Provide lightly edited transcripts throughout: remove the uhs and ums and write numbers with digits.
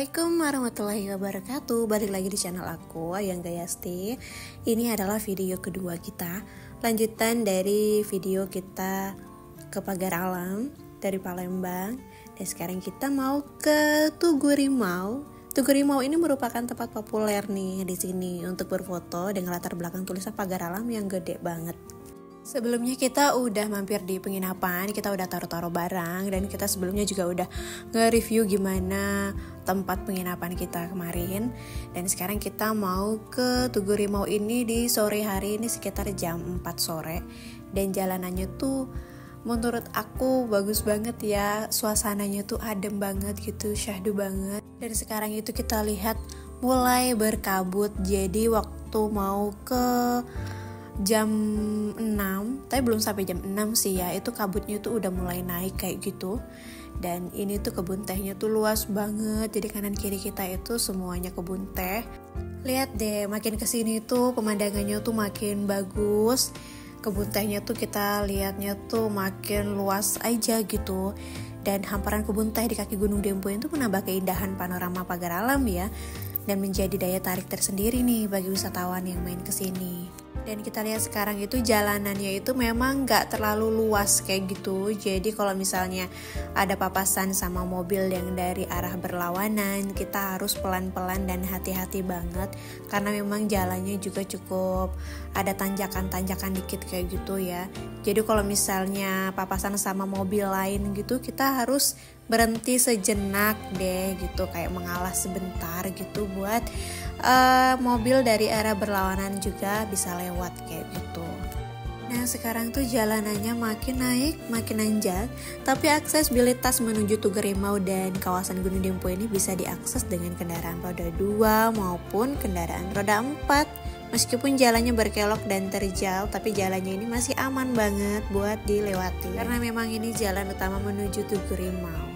Assalamualaikum warahmatullahi wabarakatuh. Balik lagi di channel aku, Ayang Gayasti. Ini adalah video kedua kita, lanjutan dari video kita ke Pagar Alam dari Palembang. Dan sekarang kita mau ke Tugu Rimau. Tugu Rimau ini merupakan tempat populer nih di sini untuk berfoto dengan latar belakang tulisan Pagar Alam yang gede banget. Sebelumnya kita udah mampir di penginapan, kita udah taruh-taruh barang, dan kita sebelumnya juga udah nge-review gimana tempat penginapan kita kemarin. Dan sekarang kita mau ke Tugu Rimau ini di sore hari, ini sekitar jam 4 sore. Dan jalanannya tuh menurut aku bagus banget ya, suasananya tuh adem banget gitu, syahdu banget. Dan sekarang itu kita lihat mulai berkabut, jadi waktu mau ke jam 6, tapi belum sampai jam 6 sih ya, itu kabutnya tuh udah mulai naik kayak gitu. Dan ini tuh kebun tehnya tuh luas banget, jadi kanan kiri kita itu semuanya kebun teh. Lihat deh, makin kesini tuh pemandangannya tuh makin bagus, kebun tehnya tuh kita lihatnya tuh makin luas aja gitu. Dan hamparan kebun teh di kaki Gunung Dempo itu menambah keindahan panorama Pagar Alam ya, dan menjadi daya tarik tersendiri nih bagi wisatawan yang main kesini. Dan kita lihat sekarang itu jalanannya itu memang gak terlalu luas kayak gitu. Jadi kalau misalnya ada papasan sama mobil yang dari arah berlawanan, kita harus pelan-pelan dan hati-hati banget, karena memang jalannya juga cukup ada tanjakan-tanjakan dikit kayak gitu ya. Jadi kalau misalnya papasan sama mobil lain gitu, kita harus berhenti sejenak deh gitu, kayak mengalah sebentar gitu buat mobil dari arah berlawanan juga bisa lewat kayak gitu. Nah sekarang tuh jalanannya makin naik, makin nanjak, tapi aksesibilitas menuju Tugu Rimau dan kawasan Gunung Dempo ini bisa diakses dengan kendaraan roda 2 maupun kendaraan roda 4. Meskipun jalannya berkelok dan terjal, tapi jalannya ini masih aman banget buat dilewati, karena memang ini jalan utama menuju Tugu Rimau.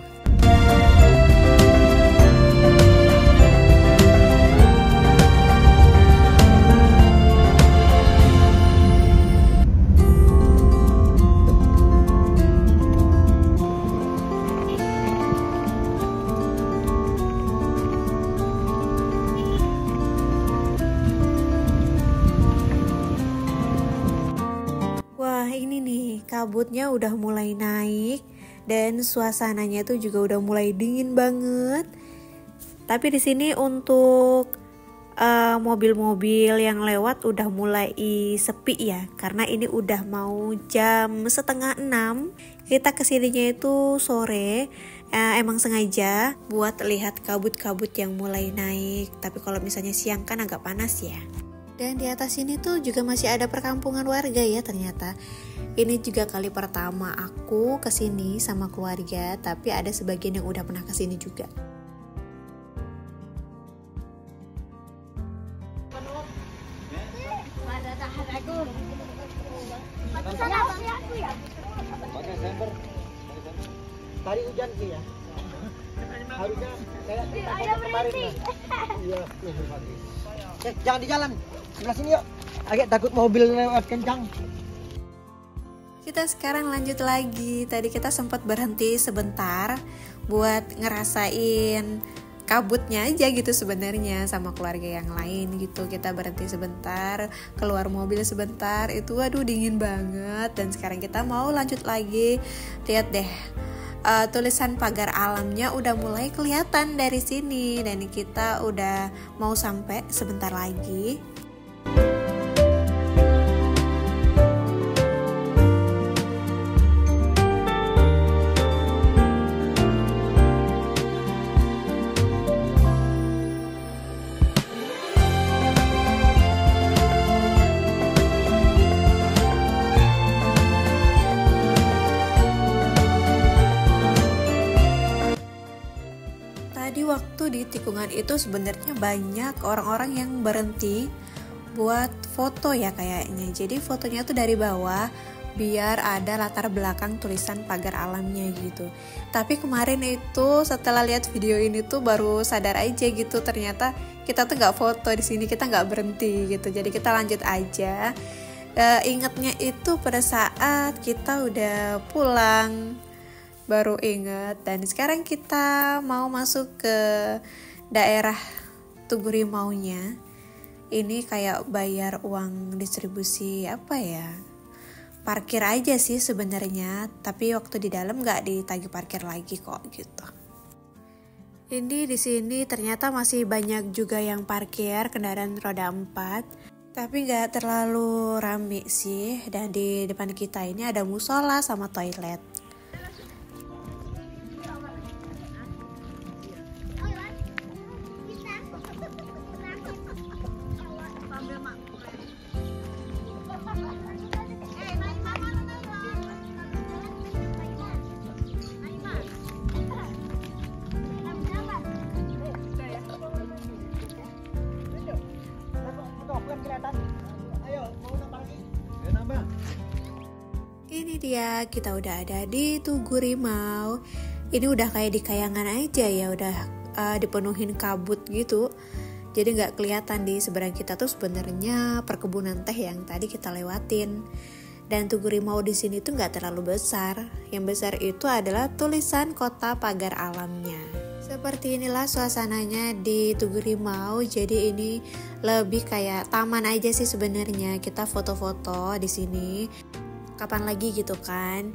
Wah ini nih, kabutnya udah mulai naik dan suasananya tuh juga udah mulai dingin banget. Tapi di sini untuk mobil-mobil yang lewat udah mulai sepi ya, karena ini udah mau jam 5:30. Kita kesininya itu sore, emang sengaja buat lihat kabut-kabut yang mulai naik. Tapi kalau misalnya siang kan agak panas ya. Dan di atas sini tuh juga masih ada perkampungan warga ya ternyata. Ini juga kali pertama aku kesini sama keluarga, tapi ada sebagian yang udah pernah kesini juga. Tadi hujan sih ya. Harusnya kayak kemarin lah. Iya, jangan di jalan. Sebelah sini yuk. Agak takut mobil lewat kencang. Kita sekarang lanjut lagi. Tadi kita sempat berhenti sebentar buat ngerasain kabutnya aja gitu sebenarnya sama keluarga yang lain gitu. Kita berhenti sebentar, keluar mobil sebentar, itu aduh dingin banget. Dan sekarang kita mau lanjut lagi. Lihat deh, tulisan Pagar Alamnya udah mulai kelihatan dari sini, dan kita udah mau sampai sebentar lagi. Tadi waktu di tikungan itu sebenarnya banyak orang-orang yang berhenti buat foto ya kayaknya. Jadi fotonya tuh dari bawah biar ada latar belakang tulisan Pagar Alamnya gitu. Tapi kemarin itu setelah lihat video ini tuh baru sadar aja gitu, ternyata kita tuh nggak foto di sini, kita nggak berhenti gitu. Jadi kita lanjut aja. Ingatnya itu pada saat kita udah pulang baru inget. Dan sekarang kita mau masuk ke daerah Tugu Rimaunya ini kayak bayar uang distribusi apa ya, parkir aja sih sebenarnya, tapi waktu di dalam nggak ditagih parkir lagi kok gitu. Ini di sini ternyata masih banyak juga yang parkir kendaraan roda 4, tapi nggak terlalu rame sih. Dan di depan kita ini ada musola sama toilet. Ini dia, kita udah ada di Tugu Rimau. Ini udah kayak di kayangan aja ya, udah dipenuhin kabut gitu. Jadi nggak kelihatan di seberang kita tuh sebenarnya perkebunan teh yang tadi kita lewatin. Dan Tugu Rimau di sini tuh nggak terlalu besar. Yang besar itu adalah tulisan Kota Pagar Alamnya. Seperti inilah suasananya di Tugu Rimau. Jadi ini lebih kayak taman aja sih sebenarnya. Kita foto-foto di sini. Kapan lagi gitu kan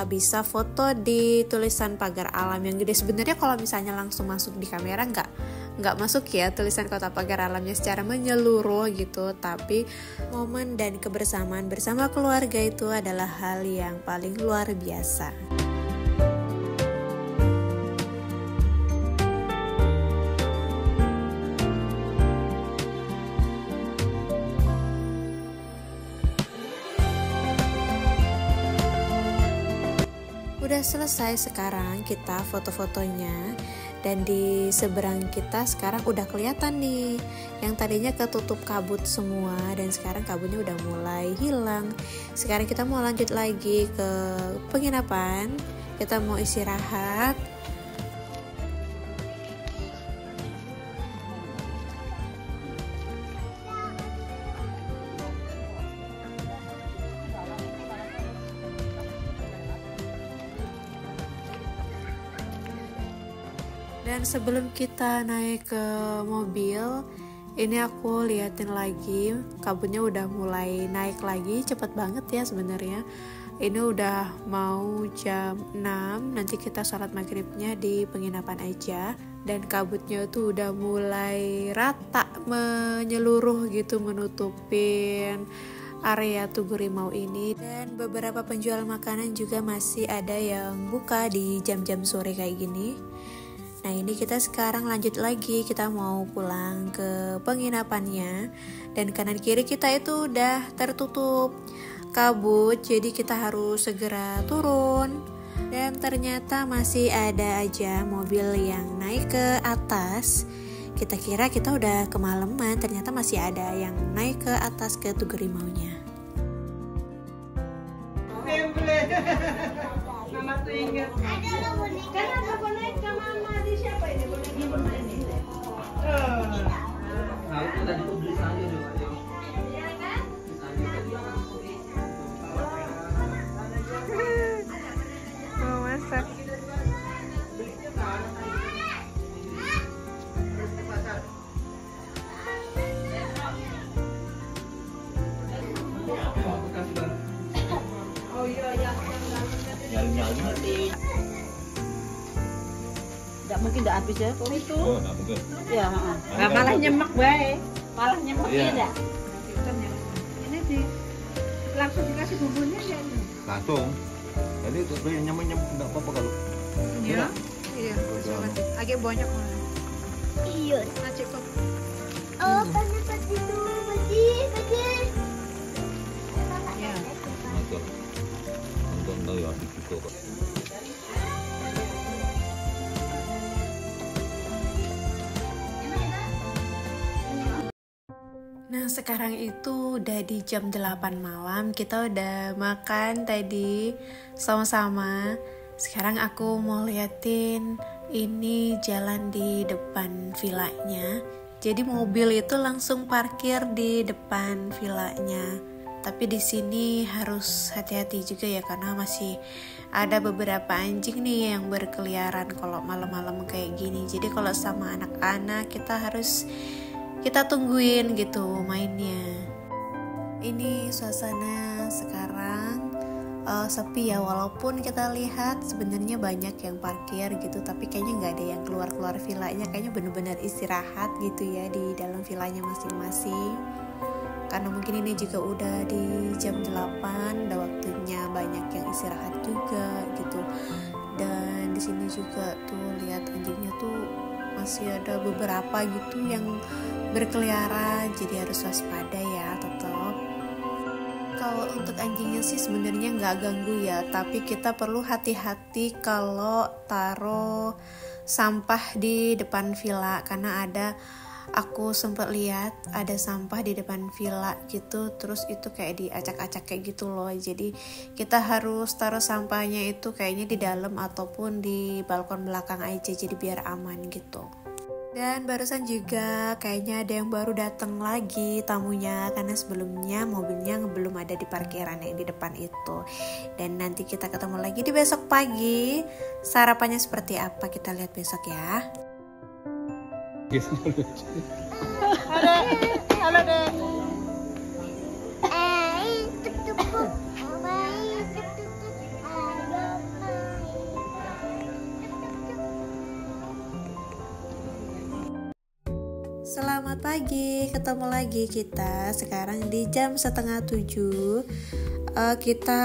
bisa foto di tulisan Pagar Alam yang gede. Sebenarnya kalau misalnya langsung masuk di kamera nggak masuk ya tulisan Kota Pagar Alamnya secara menyeluruh gitu, tapi momen dan kebersamaan bersama keluarga itu adalah hal yang paling luar biasa. Udah selesai sekarang kita foto-fotonya, dan di seberang kita sekarang udah kelihatan nih yang tadinya ketutup kabut semua, dan sekarang kabutnya udah mulai hilang. Sekarang kita mau lanjut lagi ke penginapan, kita mau istirahat. Dan sebelum kita naik ke mobil, ini aku liatin lagi, kabutnya udah mulai naik lagi, cepet banget ya sebenarnya. Ini udah mau jam 6, nanti kita sholat maghribnya di penginapan aja. Dan kabutnya tuh udah mulai rata menyeluruh gitu, menutupin area Tugu Rimau ini. Dan beberapa penjual makanan juga masih ada yang buka di jam-jam sore kayak gini. Nah ini kita sekarang lanjut lagi, kita mau pulang ke penginapannya. Dan kanan kiri kita itu udah tertutup kabut, jadi kita harus segera turun. Dan ternyata masih ada aja mobil yang naik ke atas. Kita kira kita udah kemalaman, ternyata masih ada yang naik ke atas ke Tugu Rimaunya. Mama tuh ingat. Ada lo boneka. Kan ada boneka mama di siapa ini boneka mama ini. Nah, itu tadi tuh beli saja dulu. Iya kan? Mau masak. Oh iya. Nyali-nyali. Enggak mungkin enggak habis ya. Oh itu. Oh, enggak mungkin. Ya, malah nyemek bae. Malah nyemek Iya. ya enggak? Ini langsung dikasih bumbunya ya. Langsung. Jadi itu nyemuk-nyemuk enggak apa-apa kalau. Iya. Iya. Agak banyak malah. Iya. Nah, cukup. Oh, panas itu. Bersih. Ya. Betul. Nonton tahu ya di situ kok. Nah sekarang itu udah di jam 8 malam, kita udah makan tadi sama-sama. Sekarang aku mau liatin ini jalan di depan villanya. Jadi mobil itu langsung parkir di depan villanya. Tapi di sini harus hati-hati juga ya, karena masih ada beberapa anjing nih yang berkeliaran kalau malam-malam kayak gini. Jadi kalau sama anak-anak kita tungguin gitu mainnya. Ini suasana sekarang sepi ya, walaupun kita lihat sebenarnya banyak yang parkir gitu, tapi kayaknya nggak ada yang keluar villanya. Kayaknya bener-bener istirahat gitu ya di dalam villanya masing-masing. Karena mungkin ini juga udah di jam 8, udah waktunya banyak yang istirahat juga gitu. Dan di sini juga tuh lihat anjingnya tuh masih ada beberapa gitu yang berkeliaran, jadi harus waspada ya tetap. Kalau untuk anjingnya sih sebenarnya nggak ganggu ya, tapi kita perlu hati-hati kalau taruh sampah di depan villa, karena aku sempat lihat ada sampah di depan villa gitu, terus itu kayak diacak-acak kayak gitu loh. Jadi kita harus taruh sampahnya itu kayaknya di dalam ataupun di balkon belakang aja, jadi biar aman gitu. Dan barusan juga kayaknya ada yang baru datang lagi tamunya, karena sebelumnya mobilnya belum ada di parkiran yang di depan itu. Dan nanti kita ketemu lagi di besok pagi. Sarapannya seperti apa kita lihat besok ya. Halo deh. Selamat pagi, ketemu lagi kita sekarang di jam 6:30. Kita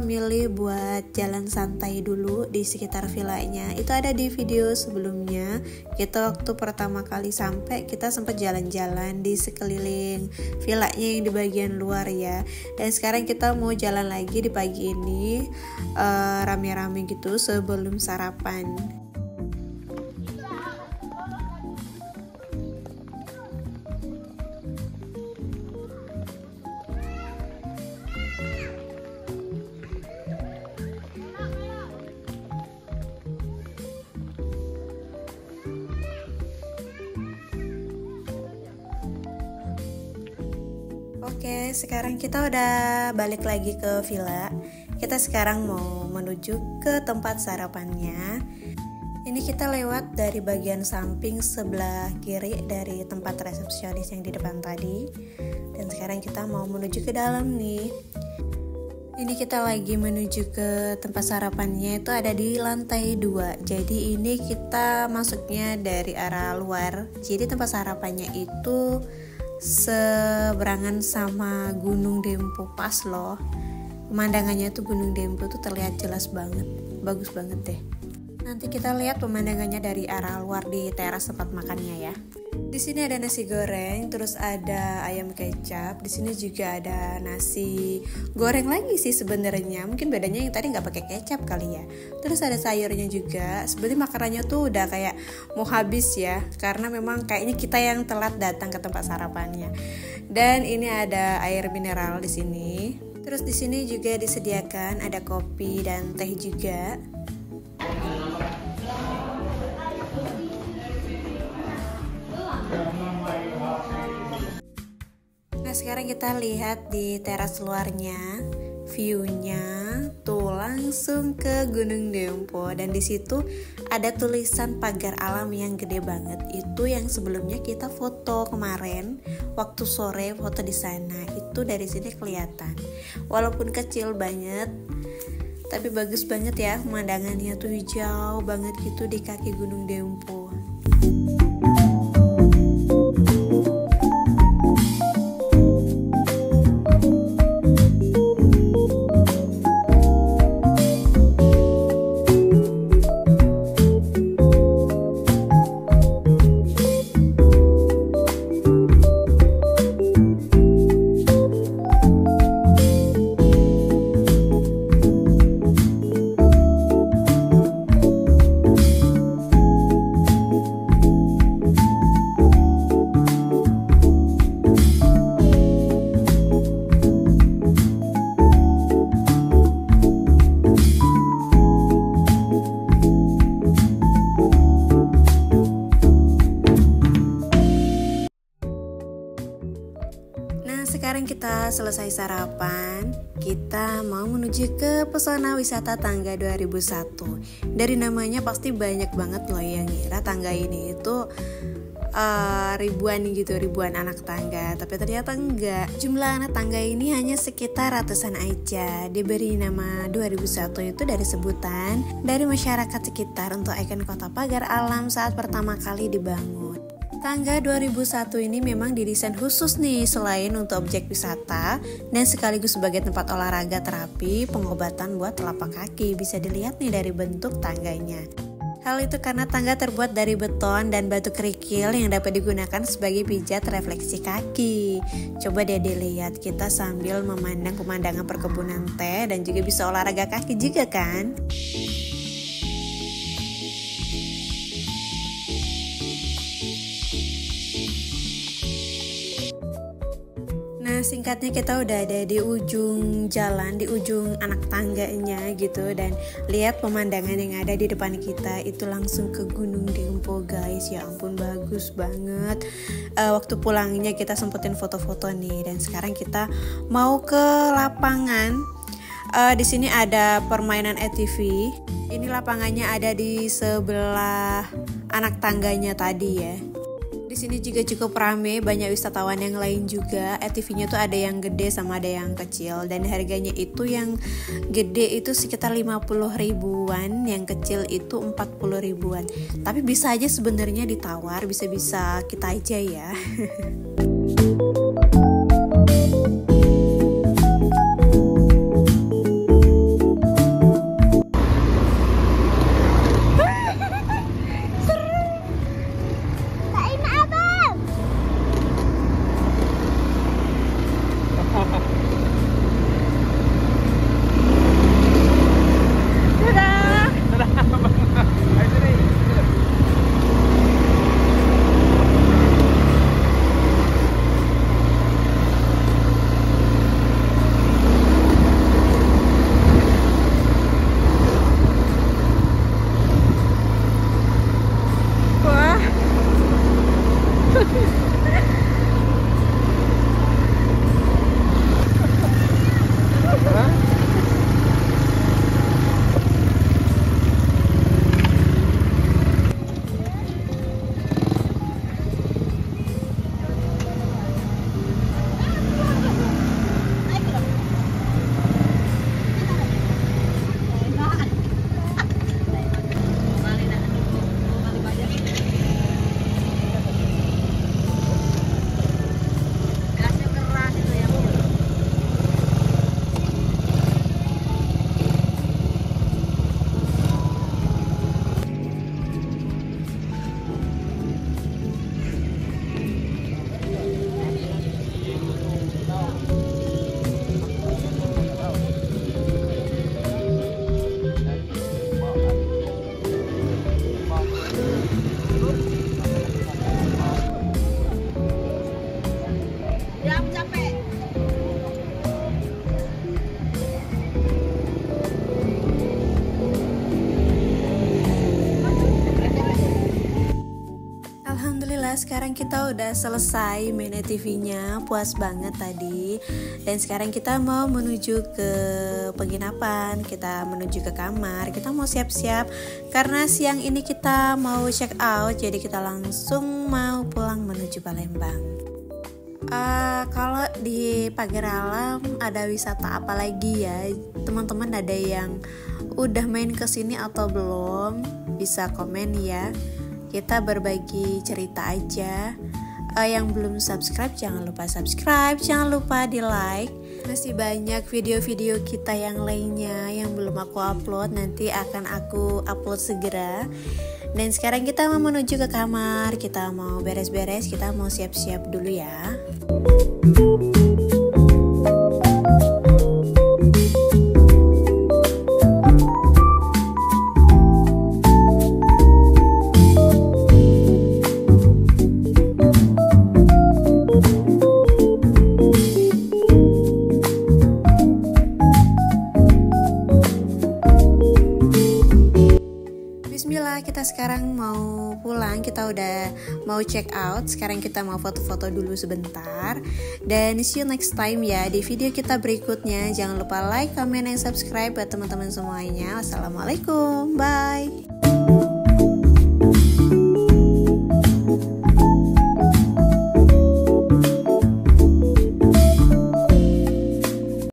milih buat jalan santai dulu di sekitar villanya. Itu ada di video sebelumnya. Kita waktu pertama kali sampai, kita sempat jalan-jalan di sekeliling villanya yang di bagian luar ya. Dan sekarang kita mau jalan lagi di pagi ini, rame-rame gitu sebelum sarapan. Oke, sekarang kita udah balik lagi ke villa. Kita sekarang mau menuju ke tempat sarapannya. Ini kita lewat dari bagian samping sebelah kiri dari tempat resepsionis yang di depan tadi. Dan sekarang kita mau menuju ke dalam nih. Ini kita lagi menuju ke tempat sarapannya, itu ada di lantai 2. Jadi ini kita masuknya dari arah luar. Jadi tempat sarapannya itu seberangan sama Gunung Dempo, pas loh. Pemandangannya tuh Gunung Dempo tuh terlihat jelas banget, bagus banget deh. Nanti kita lihat pemandangannya dari arah luar di teras tempat makannya ya. Di sini ada nasi goreng, terus ada ayam kecap. Di sini juga ada nasi goreng lagi sih sebenarnya. Mungkin bedanya yang tadi nggak pakai kecap kali ya. Terus ada sayurnya juga. Sebenarnya makanannya tuh udah kayak mau habis ya, karena memang kayaknya kita yang telat datang ke tempat sarapannya. Dan ini ada air mineral di sini. Terus di sini juga disediakan ada kopi dan teh juga. Nah, sekarang kita lihat di teras luarnya, view-nya tuh langsung ke Gunung Dempo, dan di situ ada tulisan pagar alam yang gede banget. Itu yang sebelumnya kita foto kemarin waktu sore, foto di sana. Itu dari sini kelihatan. Walaupun kecil banget, tapi bagus banget ya pemandangannya tuh, hijau banget gitu di kaki Gunung Dempo. Nah, sekarang kita selesai sarapan. Kita mau menuju ke Pesona Wisata Tangga 2001. Dari namanya pasti banyak banget loh yang ngira tangga ini itu ribuan anak tangga, tapi ternyata enggak. Jumlah anak tangga ini hanya sekitar ratusan aja. Diberi nama 2001 itu dari sebutan dari masyarakat sekitar untuk ikon kota pagar alam saat pertama kali dibangun. Tangga 2001 ini memang didesain khusus nih, selain untuk objek wisata dan sekaligus sebagai tempat olahraga, terapi, pengobatan buat telapak kaki. Bisa dilihat nih dari bentuk tangganya. Hal itu karena tangga terbuat dari beton dan batu kerikil yang dapat digunakan sebagai pijat refleksi kaki. Coba deh dilihat, kita sambil memandang pemandangan perkebunan teh dan juga bisa olahraga kaki juga kan. Nah, singkatnya kita udah ada di ujung jalan, di ujung anak tangganya gitu. Dan lihat pemandangan yang ada di depan kita, itu langsung ke Gunung Dempo guys. Ya ampun, bagus banget. Waktu pulangnya kita sempetin foto-foto nih. Dan sekarang kita mau ke lapangan. Di sini ada permainan ATV. Ini lapangannya ada di sebelah anak tangganya tadi ya. Di sini juga cukup rame, banyak wisatawan yang lain juga. ATV-nya tuh ada yang gede sama ada yang kecil, dan harganya itu yang gede itu sekitar 50 ribuan, yang kecil itu 40 ribuan. Tapi bisa aja sebenarnya ditawar, bisa-bisa kita aja ya. Sekarang kita udah selesai main ATV-nya, puas banget tadi. Dan sekarang kita mau menuju ke penginapan, kita menuju ke kamar, kita mau siap-siap karena siang ini kita mau check out, jadi kita langsung mau pulang menuju Palembang. Kalau di Pagar Alam ada wisata apa lagi ya? Teman-teman ada yang udah main kesini atau belum? Bisa komen ya. Kita berbagi cerita aja. Yang belum subscribe jangan lupa subscribe, jangan lupa di like. Masih banyak video-video kita yang lainnya yang belum aku upload, nanti akan aku upload segera. Dan sekarang kita mau menuju ke kamar, kita mau beres-beres, kita mau siap-siap dulu ya. Sekarang mau pulang, kita udah mau check out. Sekarang kita mau foto-foto dulu sebentar. Dan see you next time ya di video kita berikutnya. Jangan lupa like, comment, dan subscribe buat teman-teman semuanya. Wassalamualaikum, bye.